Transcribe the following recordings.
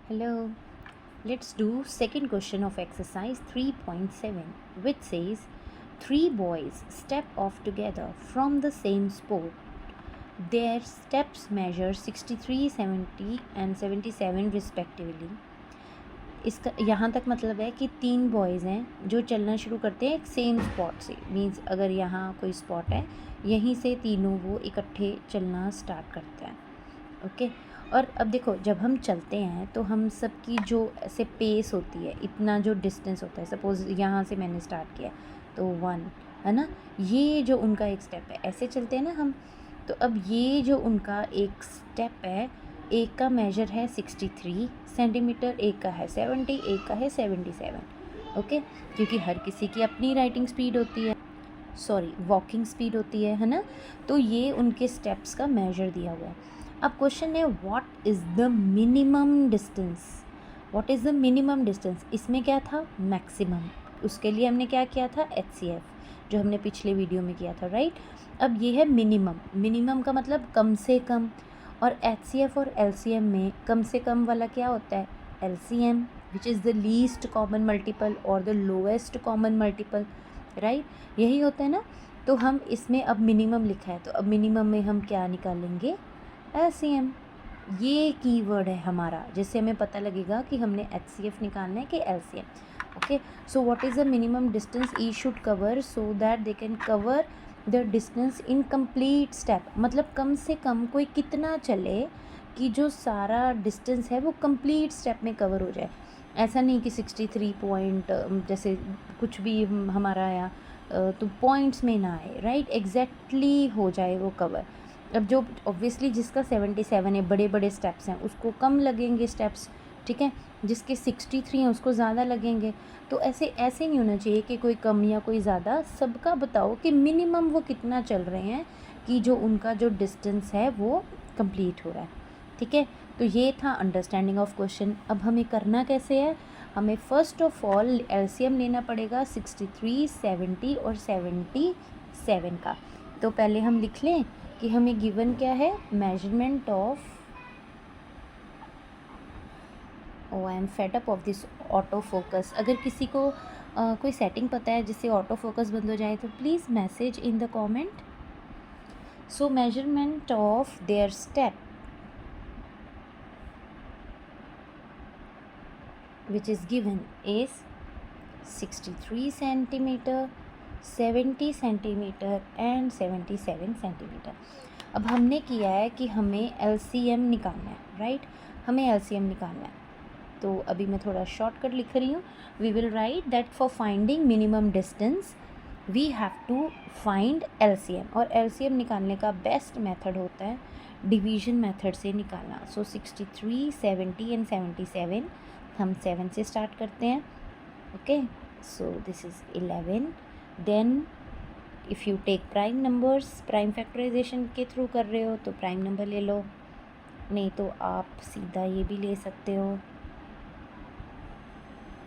Hello. Let's do second question of exercise 3.7, which says three boys step off together from the same spot. Their steps measure 63, 70 and 77 respectively. इसका यहाँ तक मतलब है कि तीन boys हैं जो चलना शुरू करते हैं एक सेम स्पॉट से। मीन्स अगर यहाँ कोई स्पॉट है, यहीं से तीनों वो इकट्ठे चलना स्टार्ट करते हैं। ओके। और अब देखो, जब हम चलते हैं तो हम सबकी जो ऐसे पेस होती है, इतना जो डिस्टेंस होता है, सपोज़ यहाँ से मैंने स्टार्ट किया तो 1 है ना, ये जो उनका एक स्टेप है, ऐसे चलते हैं ना हम। तो अब ये जो उनका एक स्टेप है, एक का मेजर है 63 सेंटीमीटर, एक का है 70, एक का है 77। ओके, क्योंकि हर किसी की अपनी राइटिंग स्पीड होती है, सॉरी वॉकिंग स्पीड होती है ना। तो ये उनके स्टेप्स का मेजर दिया हुआ है। अब क्वेश्चन है what is the minimum distance. What is the minimum distance, इसमें क्या था मैक्सिमम, उसके लिए हमने क्या किया था HCF, जो हमने पिछले वीडियो में किया था, राइट। अब ये है मिनिमम। मिनिमम का मतलब कम से कम, और HCF और LCM में कम से कम वाला क्या होता है LCM, which is the least common multiple और the lowest common multiple, right, यही होता है ना। तो हम इसमें अब मिनिमम लिखा है, तो अब मिनिमम में हम क्या निकालेंगे LCM। ये कीवर्ड है हमारा, जिससे हमें पता लगेगा कि हमने HCF निकालना है कि LCM। Okay, so what is the minimum distance E should cover so that they can cover the distance in complete step. मतलब कम से कम कोई कितना चले कि जो सारा डिस्टेंस है वो कंप्लीट स्टेप में कवर हो जाए। ऐसा नहीं कि 63 पॉइंट जैसे कुछ भी हमारा आया तो पॉइंट्स में ना आए, राइट, एग्जैक्टली हो जाए वो कवर। अब जो ऑब्वियसली जिसका 77 है, बड़े बड़े स्टेप्स हैं, उसको कम लगेंगे स्टेप्स, ठीक है। जिसके 63 हैं उसको ज़्यादा लगेंगे। तो ऐसे ऐसे नहीं होना चाहिए कि कोई कम या कोई ज़्यादा, सबका बताओ कि मिनिमम वो कितना चल रहे हैं कि जो उनका जो डिस्टेंस है वो कंप्लीट हो रहा है, ठीक है। तो ये था अंडरस्टैंडिंग ऑफ क्वेश्चन। अब हमें करना कैसे है, हमें फर्स्ट ऑफ ऑल LCM लेना पड़ेगा 63, 70 और 77 का। तो पहले हम लिख लें कि हमें गिवन क्या है, measurement of, I am fed up of this auto focus. अगर किसी को कोई सेटिंग पता है जिससे ऑटो फोकस बंद हो जाए तो please message in the comment. So measurement of their step which is given is 63 centimeter, 70 centimetre and 77 centimetre. अब हमने किया है कि हमें LCM निकालना है, राइट, हमें LCM निकालना है। तो अभी मैं थोड़ा शॉर्टकट लिख रही हूँ। We will write that for finding minimum distance we have to find LCM, और LCM निकालने का बेस्ट मेथड होता है डिवीजन मेथड से निकालना। सो 63, 70 एंड 77, हम 7 से स्टार्ट करते हैं। Okay, so this is 11। Then if you take prime numbers, prime factorization के थ्रू कर रहे हो तो प्राइम नंबर ले लो, नहीं तो आप सीधा ये भी ले सकते हो,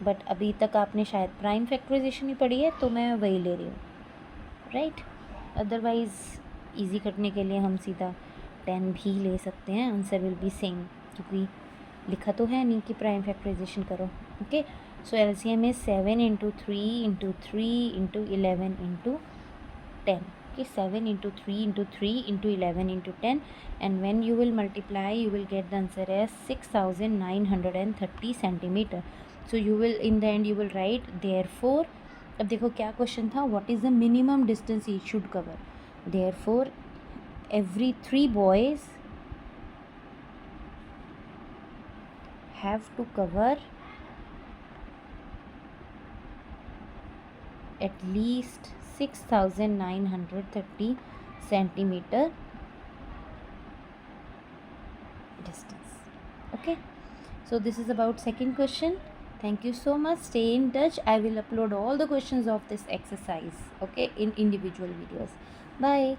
बट अभी तक आपने शायद प्राइम फैक्टराइजेशन ही पढ़ी है तो मैं वही ले रही हूँ, राइट। अदरवाइज़ इजी करने के लिए हम सीधा 10 भी ले सकते हैं, आंसर विल बी सेम, क्योंकि लिखा तो है नहीं कि प्राइम फैक्टराइजेशन करो। Okay, so LCM is 7 into 3 into 3 into 11 into 10. Okay, 7 into 3 into 3 into 11 into 10, and when you will multiply you will get the answer as 6930 centimeter. So you will in the end you will write therefore, अब देखो क्या question था, what is the minimum distance each should cover. Therefore every 3 boys have to cover at least 6930 centimeter distance. Okay, so this is about second question. Thank you so much, stay in touch. I will upload all the questions of this exercise, okay, in individual videos. Bye.